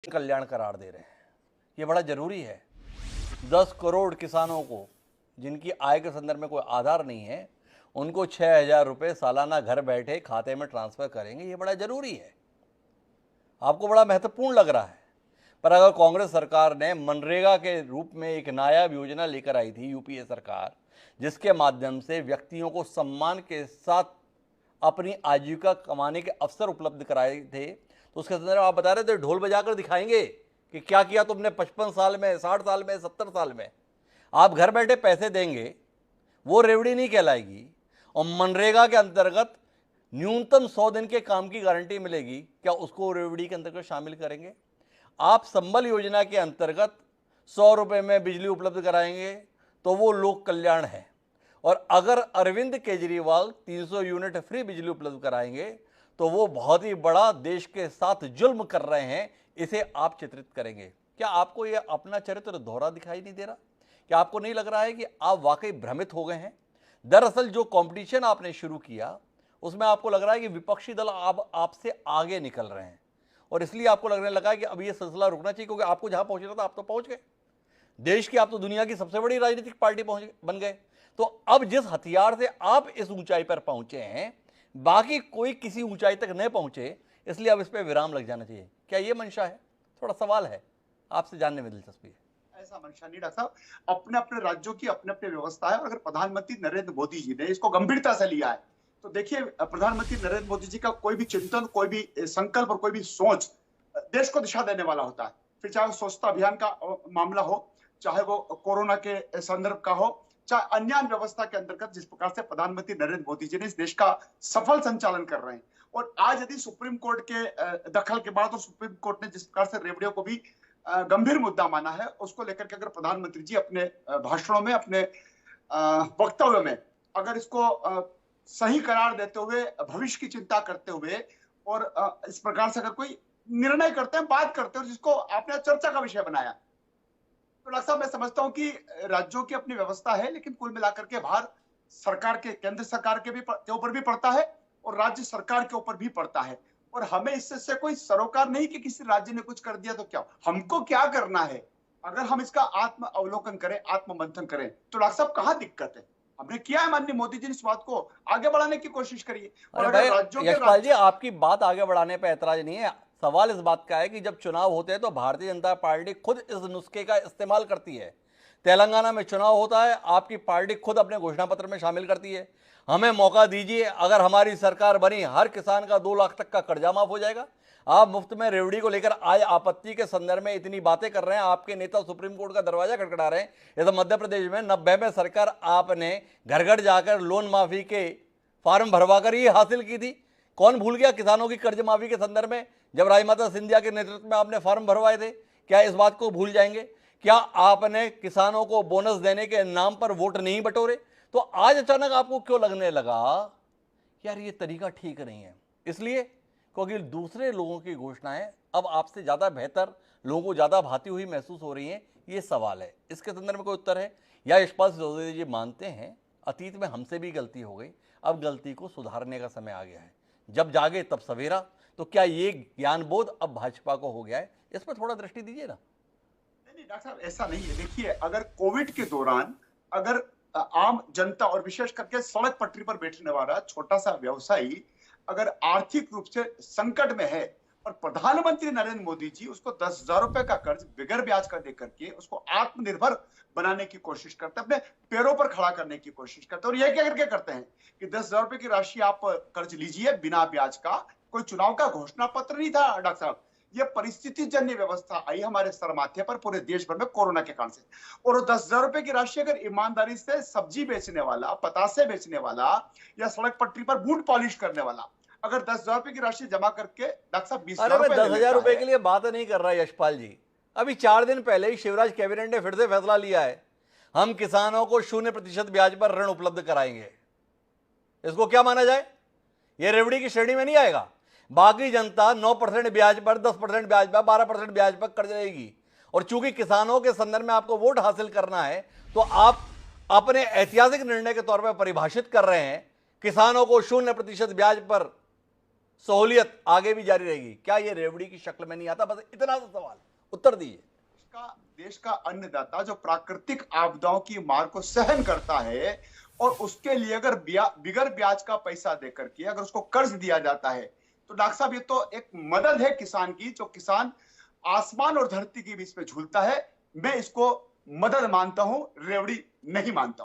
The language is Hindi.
कल्याण करार दे रहे हैं। ये बड़ा जरूरी है। 10 करोड़ किसानों को जिनकी आय के संदर्भ में कोई आधार नहीं है, उनको 6,000 रुपये सालाना घर बैठे खाते में ट्रांसफर करेंगे। ये बड़ा जरूरी है। आपको बड़ा महत्वपूर्ण लग रहा है, पर अगर कांग्रेस सरकार ने मनरेगा के रूप में एक नायाब योजना लेकर आई थी, यूपीए सरकार, जिसके माध्यम से व्यक्तियों को सम्मान के साथ अपनी आजीविका कमाने के अवसर उपलब्ध कराए थे, तो उसके संदर्भ में आप बता रहे थे ढोल बजाकर दिखाएंगे कि क्या किया तुमने 55 साल में, 60 साल में, 70 साल में। आप घर बैठे पैसे देंगे, वो रेवड़ी नहीं कहलाएगी। और मनरेगा के अंतर्गत न्यूनतम 100 दिन के काम की गारंटी मिलेगी, क्या उसको रेवड़ी के अंतर्गत शामिल करेंगे? आप संबल योजना के अंतर्गत 100 रुपये में बिजली उपलब्ध कराएंगे, तो वो लोक कल्याण है। और अगर अरविंद केजरीवाल 300 यूनिट फ्री बिजली उपलब्ध कराएंगे, तो वो बहुत ही बड़ा देश के साथ जुल्म कर रहे हैं, इसे आप चित्रित करेंगे। क्या आपको ये अपना चरित्र दोहरा दिखाई नहीं दे रहा? क्या आपको नहीं लग रहा है कि आप वाकई भ्रमित हो गए हैं? दरअसल जो कंपटीशन आपने शुरू किया, उसमें आपको लग रहा है कि विपक्षी दल अब आपसे आगे निकल रहे हैं, और इसलिए आपको लगने लगा कि अब ये सिलसिला रुकना चाहिए, क्योंकि आपको जहां पहुंचना था आप तो पहुंच गए। देश की आप तो दुनिया की सबसे बड़ी राजनीतिक पार्टी बन गए। तो अब जिस हथियार से आप इस ऊंचाई पर पहुंचे हैं, बाकी कोई किसी ऊंचाई तक नहीं पहुंचे, इसलिए अब इस पर विराम लग जाना चाहिए। क्या ये मंशा है? थोड़ा सवाल है, आपसे जानने में दिलचस्पी है। ऐसा मंशा नहीं डॉक्टर साहब, अपने अपने राज्यों की अपने अपने व्यवस्था है। और अगर प्रधानमंत्री नरेंद्र मोदी जी ने इसको गंभीरता से लिया है, तो देखिए प्रधानमंत्री नरेंद्र मोदी जी का कोई भी चिंतन, कोई भी संकल्प और कोई भी सोच देश को दिशा देने वाला होता है। फिर चाहे स्वच्छता अभियान का मामला हो, चाहे वो कोरोना के संदर्भ का हो, चाहे अन्य व्यवस्था के अंतर्गत जिस प्रकार से प्रधानमंत्री नरेंद्र मोदी जी ने इस देश का सफल संचालन कर रहे हैं। और आज यदि सुप्रीम कोर्ट के दखल के बाद, और सुप्रीम कोर्ट ने जिस प्रकार से रेवड़ियों को भी गंभीर मुद्दा माना है, उसको लेकर के अगर प्रधानमंत्री जी अपने भाषणों में, अपने वक्तव्य में अगर इसको सही करार देते हुए, भविष्य की चिंता करते हुए, और इस प्रकार से अगर कोई निर्णय करते हैं, बात करते हैं, और जिसको आपने चर्चा का विषय बनाया, तो डॉक्टर साहब मैं समझता हूं कि राज्यों की अपनी व्यवस्था है, लेकिन कुल मिलाकर के भार सरकार के, केंद्र सरकार के ऊपर भी पड़ता है और राज्य सरकार के ऊपर भी पड़ता है। और हमें इससे कोई सरोकार नहीं कि किसी राज्य ने कुछ कर दिया तो क्या, हमको क्या करना है। अगर हम इसका आत्म अवलोकन करें, आत्म मंथन करें, तो डॉक्टर साहब कहां दिक्कत है? हमने किया है, माननीय मोदी जी ने इस बात को आगे बढ़ाने की कोशिश करी है। और अरे भाई अगर राज्यों के यशपाल जी, आपकी बात आगे बढ़ाने पर ऐतराज नहीं है। सवाल इस बात का है कि जब चुनाव होते हैं तो भारतीय जनता पार्टी खुद इस नुस्खे का इस्तेमाल करती है। तेलंगाना में चुनाव होता है, आपकी पार्टी खुद अपने घोषणा पत्र में शामिल करती है, हमें मौका दीजिए, अगर हमारी सरकार बनी हर किसान का 2 लाख तक का कर्जा माफ हो जाएगा। आप मुफ्त में रेवड़ी को लेकर आए आपत्ति के संदर्भ में इतनी बातें कर रहे हैं, आपके नेता सुप्रीम कोर्ट का दरवाजा खटखटा रहे हैं। ये तो मध्य प्रदेश में 90 में सरकार आपने घर घर जाकर लोन माफी के फार्म भरवाकर ही हासिल की थी। कौन भूल गया किसानों की कर्ज माफी के संदर्भ में जब राजमाता सिंधिया के नेतृत्व में आपने फार्म भरवाए थे? क्या इस बात को भूल जाएंगे? क्या आपने किसानों को बोनस देने के नाम पर वोट नहीं बटोरे? तो आज अचानक आपको क्यों लगने लगा यार ये तरीका ठीक नहीं है? इसलिए क्योंकि दूसरे लोगों की घोषणाएं अब आपसे ज्यादा बेहतर, लोगों को ज्यादा भाती हुई महसूस हो रही हैं। ये सवाल है, इसके संदर्भ में कोई उत्तर है? या यशपाल सिसोदिया जी मानते हैं अतीत में हमसे भी गलती हो गई, अब गलती को सुधारने का समय आ गया है, जब जागे तब सवेरा? तो क्या ये ज्ञानबोध अब भाजपा को हो गया है? इस पर थोड़ा दृष्टि दीजिए ना। नहीं डॉक्टर साहब, ऐसा नहीं है। देखिए, अगर कोविड के दौरान अगर आम जनता और विशेष करके सड़क पटरी पर बैठने वाला छोटा सा व्यवसायी अगर आर्थिक रूप से संकट में है, और प्रधानमंत्री नरेंद्र मोदी जी उसको 10,000 रुपए का कर्ज बगैर ब्याज का दे करके उसको आत्मनिर्भर बनाने की कोशिश करते हैं, अपने पैरों पर खड़ा करने की कोशिश करते हैं। और ये क्या करके करते हैं कि 10,000 रुपए की राशि आप कर्ज लीजिए बिना ब्याज का। कोई चुनाव का घोषणा पत्र नहीं था डॉक्टर साहब, ये परिस्थिति जन्य व्यवस्था आई हमारे सर माथे पर पूरे देश भर में कोरोना के कारण से। और 10,000 रुपए की राशि अगर ईमानदारी से सब्जी बेचने वाला, पतासे बेचने वाला, या सड़क पटरी पर बूट पॉलिश करने वाला अगर 10,000 रुपए की राशि जमा करके डॉक्टर साहब 20,000 अरे मैं रुपए 10,000 रुपए के लिए बात नहीं कर रहा यशपाल जी। अभी 4 दिन पहले ही शिवराज कैबिनेट ने फिर से फैसला लिया है, हम किसानों को 0% ब्याज पर ऋण उपलब्ध कराएंगे। इसको क्या माना जाए? ये रेवड़ी की श्रेणी में नहीं आएगा। बाकी जनता 9% ब्याज पर, 10% ब्याज पर, 12% ब्याज पर कर्ज लेगी। और चूंकि किसानों के संदर्भ में आपको वोट हासिल करना है, तो आप अपने ऐतिहासिक निर्णय के तौर पर परिभाषित कर रहे हैं किसानों को 0% ब्याज पर सहूलियत आगे भी जारी रहेगी? क्या ये रेवड़ी की शक्ल में नहीं आता? बस इतना सा सवाल, उत्तर दीजिए। देश का अन्नदाता जो प्राकृतिक आपदाओं की मार को सहन करता है और उसके लिए अगर बिगर ब्याज का पैसा देकर के अगर उसको कर्ज दिया जाता है, तो डॉक्टर साहब ये तो एक मदद है किसान की, जो किसान आसमान और धरती के बीच में झूलता है। मैं इसको मदद मानता हूं, रेवड़ी नहीं मानता हूं।